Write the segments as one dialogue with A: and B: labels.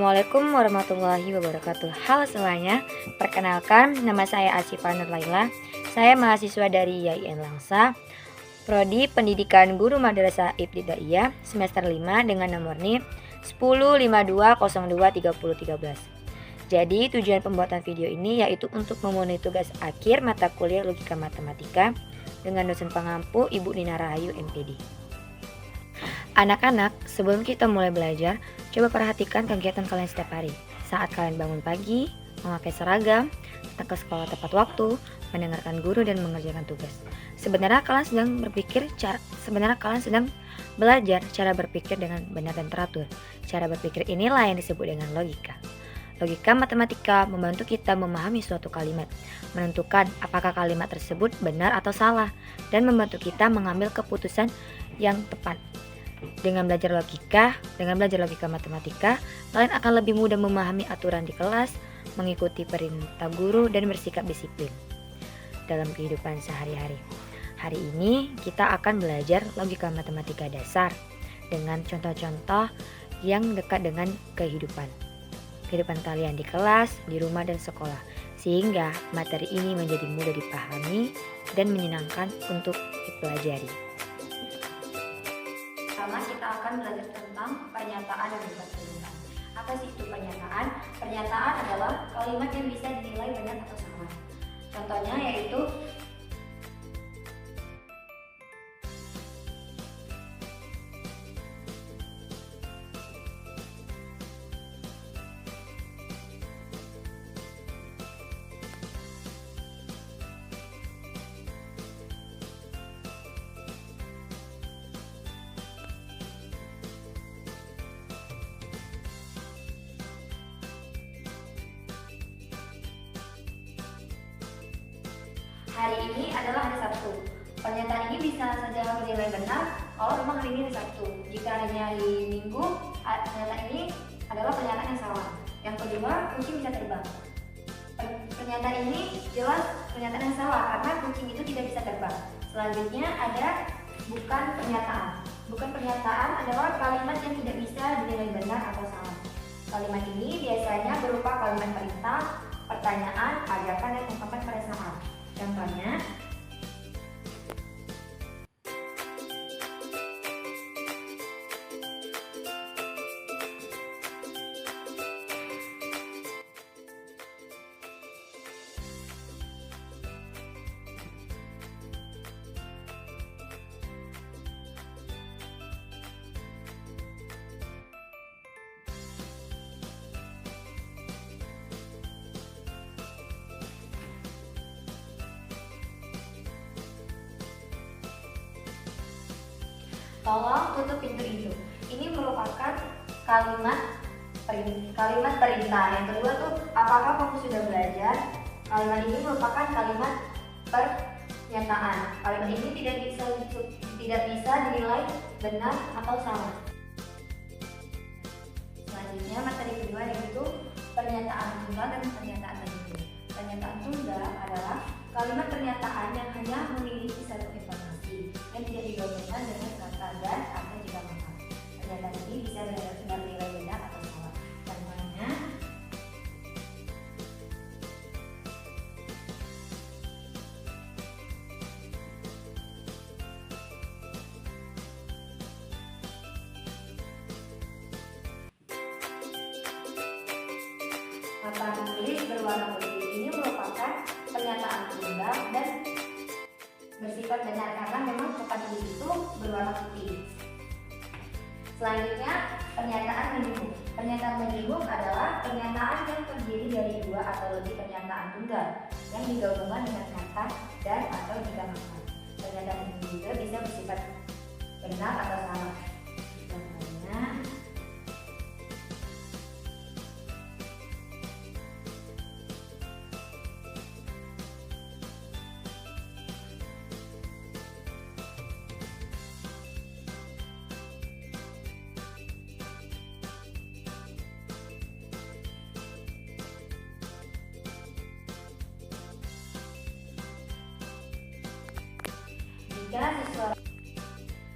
A: Assalamualaikum warahmatullahi wabarakatuh. Halo semuanya, perkenalkan nama saya Asyifa Nur Laila. Saya mahasiswa dari YIN Langsa, Prodi Pendidikan Guru Madrasah Ibtidaiyah semester 5 dengan nomor NIM 1052023013. Jadi tujuan pembuatan video ini yaitu untuk memenuhi tugas akhir mata kuliah Logika Matematika dengan dosen pengampu Ibu Nina Rahayu MPD. Anak-anak, sebelum kita mulai belajar, coba perhatikan kegiatan kalian setiap hari. Saat kalian bangun pagi, memakai seragam, datang ke sekolah tepat waktu, mendengarkan guru dan mengerjakan tugas. Sebenarnya kalian sedang belajar cara berpikir dengan benar dan teratur. Cara berpikir inilah yang disebut dengan logika. Logika matematika membantu kita memahami suatu kalimat, menentukan apakah kalimat tersebut benar atau salah, dan membantu kita mengambil keputusan yang tepat. Dengan belajar logika matematika, kalian akan lebih mudah memahami aturan di kelas, mengikuti perintah guru, dan bersikap disiplin dalam kehidupan sehari-hari. Hari ini kita akan belajar logika matematika dasar dengan contoh-contoh yang dekat dengan kehidupan kalian di kelas, di rumah, dan sekolah, sehingga materi ini menjadi mudah dipahami dan menyenangkan untuk dipelajari. Pertama kita akan belajar tentang pernyataan dan debat pernyataan. Apa sih itu pernyataan? Pernyataan adalah kalimat yang bisa dinilai benar atau salah. Contohnya yaitu hari ini adalah hari Sabtu. Pernyataan ini bisa saja bernilai benar kalau memang hari ini hari Sabtu. Jika hari Minggu, pernyataan ini adalah pernyataan yang salah. Yang kedua, kucing bisa terbang. Pernyataan ini jelas pernyataan yang salah karena kucing itu tidak bisa terbang. Selanjutnya ada bukan pernyataan. Bukan pernyataan adalah kalimat yang tidak bisa dinilai benar atau salah. Kalimat ini biasanya berupa kalimat perintah, pertanyaan, ajakan, dan ungkapan perasaan. Contohnya, tolong tutup pintu itu. Ini merupakan kalimat perintah. Yang kedua tuh, apakah kamu sudah belajar? Kalimat ini merupakan kalimat pernyataan. Kalimat ini tidak bisa dinilai benar atau salah. Selanjutnya materi kedua yaitu pernyataan tunggal dan pernyataan tertentu. Pernyataan tunggal adalah kalimat pernyataan yang hanya memiliki satu informasi yang tidak digabungkan dengan kata dan atau jika makan. Pernyataan ini bisa bernilai benar atau salah. Contohnya, papan tulis berwarna putih ini merupakan pernyataan tunggal dan bersifat benar karena memang papan tulis itu berwarna putih. Selanjutnya, pernyataan menyinggung. Pernyataan menyinggung adalah pernyataan yang terdiri dari dua atau lebih pernyataan tunggal yang digabungkan dengan kata dan atau jika makan. Pernyataan ini juga bisa bersifat benar atau salah.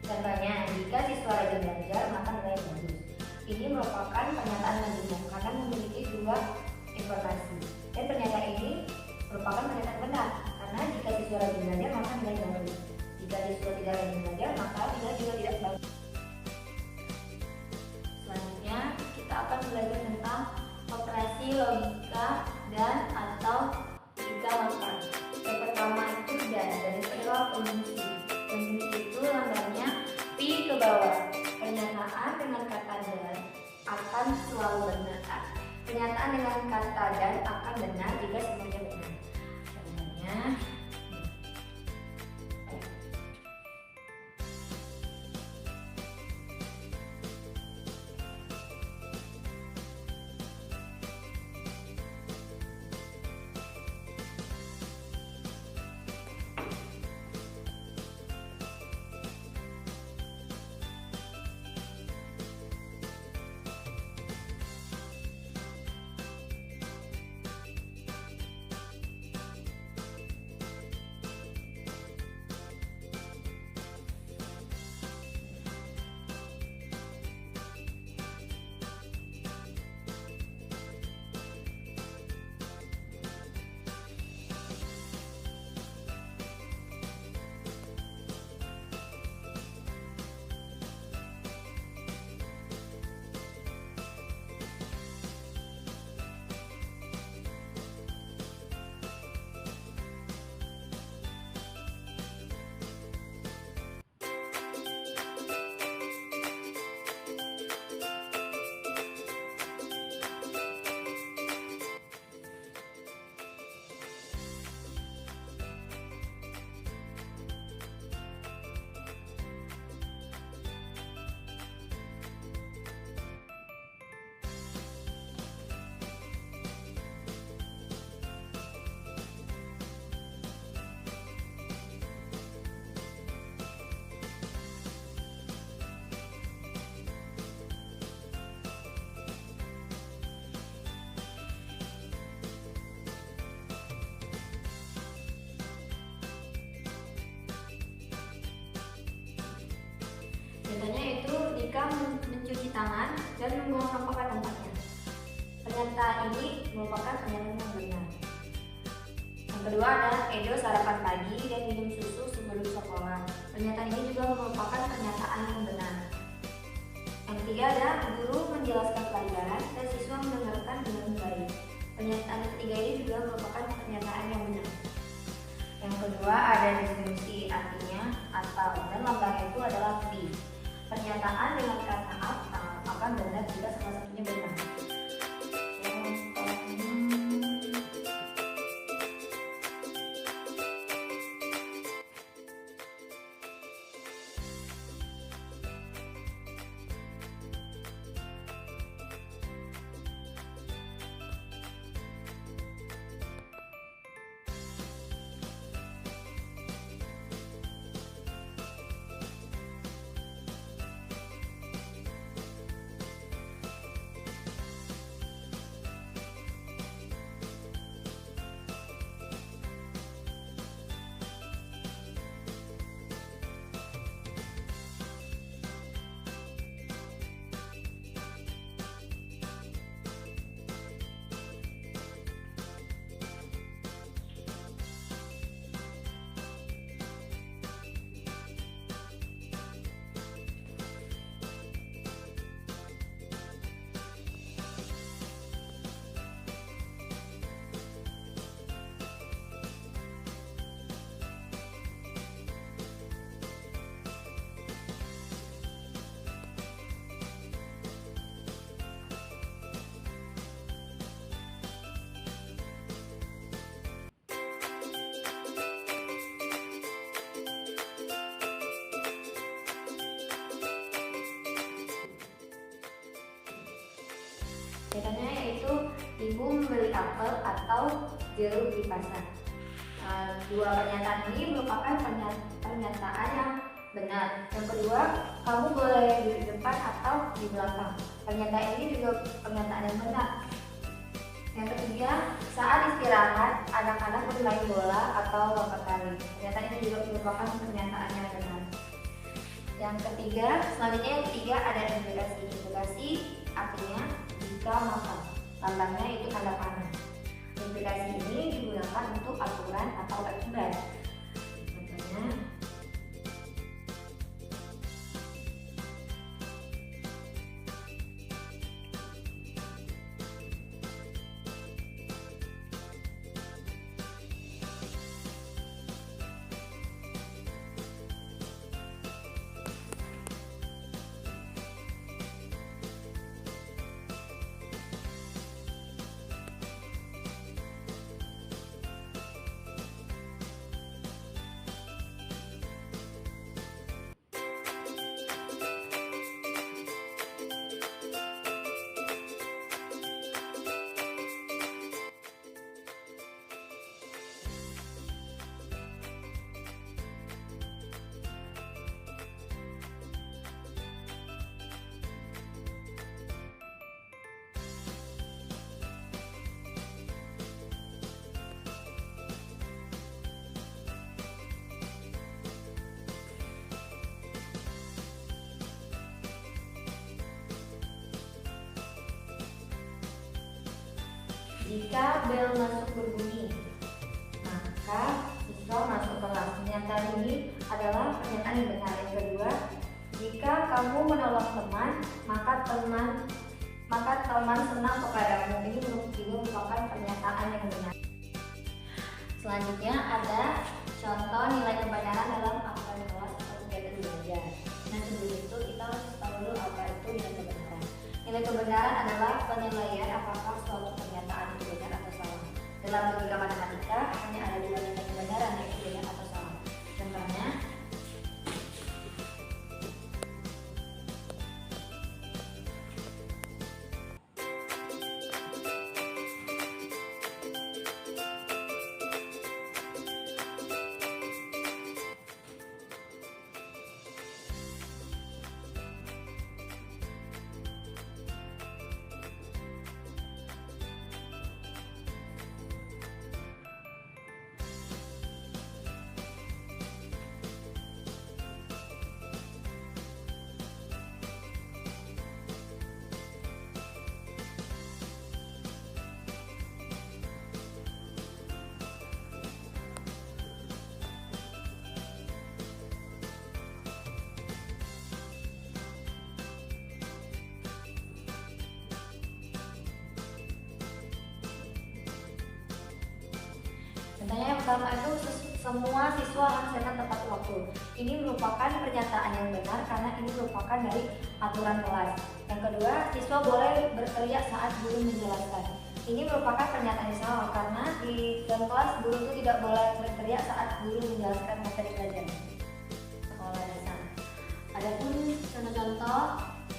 A: Contohnya, jika siswa rajin belajar maka nilai bagus. Ini merupakan pernyataan menyinggung karena sebuah informasi. Dan pernyataan ini merupakan pernyataan benar, karena jika siswa rajin belajar maka nilai bagus. Jika siswa tidak rajin belajar maka nilai juga tidak bagus. Selanjutnya kita akan belajar tentang operasi logika dan atau logika makan. Yang pertama itu dan itu adalah pengunci. Pengunci itu lambangnya pi ke bawah. Pernyataan dengan kata dan akan selalu benar. Pernyataan dengan kata dan akan benar jika semuanya benar. Contohnya, contohnya itu Dika mencuci tangan dan membuang sampah pada tempatnya. Pernyataan ini merupakan pernyataan yang benar. Yang kedua adalah Edo sarapan pagi dan minum susu sebelum sekolah. Pernyataan ini juga merupakan pernyataan yang benar. Yang ketiga adalah guru menjelaskan pelajaran dan siswa mendengarkan dengan baik. Pernyataan ketiga ini juga merupakan pernyataan yang benar. Yang kedua ada disfungsi, artinya atau, dan lambangnya itu adalah pi. Pernyataan dengan kata atau akan benar jika salah satunya benar. Contohnya yaitu ibu membeli apel atau jeruk di pasar. Dua pernyataan ini merupakan pernyataan yang benar. Yang kedua, kamu boleh di depan atau di belakang. Pernyataan ini juga pernyataan yang benar. Yang ketiga, saat istirahat anak-anak bermain bola atau lompat tali. Pernyataan ini juga merupakan pernyataan yang benar. Yang ketiga, selanjutnya yang ketiga ada indikasi. Indikasi artinya jika maka. lambangnya itu tanda panah. Implikasi ini digunakan untuk aturan atau akibat. Contohnya, jika bel masuk berbunyi, maka siswa masuk kelas. Pernyataan ini adalah pernyataan yang benar. Yang kedua, jika kamu menolong teman, maka teman senang kepadamu. Ini juga merupakan pernyataan yang benar. Selanjutnya ada contoh nilai kebenaran dalam aturan kelas atau kegiatan belajar. Nah, sebelum itu kita harus tahu dulu apa itu nilai kebenaran. Nilai kebenaran adalah penilaian apakah suatu pernyataan itu benar atau salah. Dalam logika matematika hanya ada dua nilai kebenaran, yaitu benar atau salah. Contohnya, contohnya yang pertama itu semua siswa harus datang tepat waktu. Ini merupakan pernyataan yang benar karena ini merupakan dari aturan kelas. Yang kedua, siswa boleh berteriak saat guru menjelaskan. Ini merupakan pernyataan yang salah karena di dalam kelas guru itu tidak boleh berteriak saat guru menjelaskan materi pelajaran. Sekolah dasar. Adapun contoh-contoh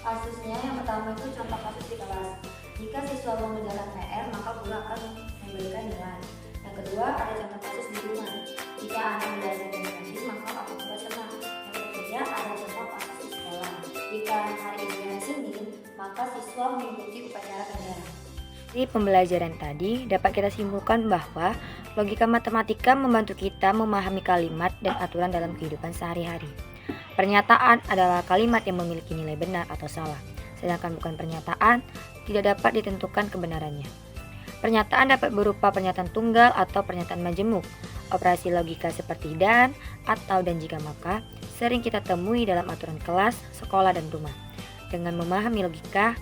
A: kasusnya, yang pertama itu contoh kasus di kelas. Jika siswa mengerjakan PR, maka guru akan memberikan nilai. Yang kedua, ada contoh kasus di rumah. Jika anak belajar dengan rajin, maka orang tua senang. Yang ketiga, ada contoh kasus di sekolah. Jika hari ini hari Senin, maka siswa mengikuti upacara bendera. Di pembelajaran tadi, dapat kita simpulkan bahwa logika matematika membantu kita memahami kalimat dan aturan dalam kehidupan sehari-hari. Pernyataan adalah kalimat yang memiliki nilai benar atau salah, sedangkan bukan pernyataan tidak dapat ditentukan kebenarannya. Pernyataan dapat berupa pernyataan tunggal atau pernyataan majemuk. Operasi logika seperti dan, atau, dan jika maka sering kita temui dalam aturan kelas, sekolah, dan rumah. Dengan memahami logika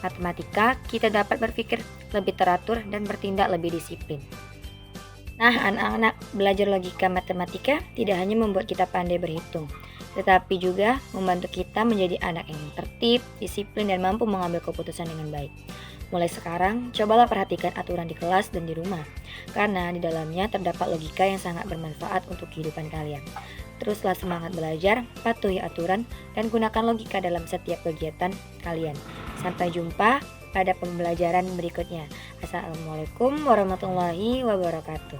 A: matematika, kita dapat berpikir lebih teratur dan bertindak lebih disiplin. Nah, anak-anak, belajar logika matematika tidak hanya membuat kita pandai berhitung, tetapi juga membantu kita menjadi anak yang tertib, disiplin, dan mampu mengambil keputusan dengan baik. Mulai sekarang, cobalah perhatikan aturan di kelas dan di rumah, karena di dalamnya terdapat logika yang sangat bermanfaat untuk kehidupan kalian. Teruslah semangat belajar, patuhi aturan, dan gunakan logika dalam setiap kegiatan kalian. Sampai jumpa pada pembelajaran berikutnya. Assalamualaikum warahmatullahi wabarakatuh.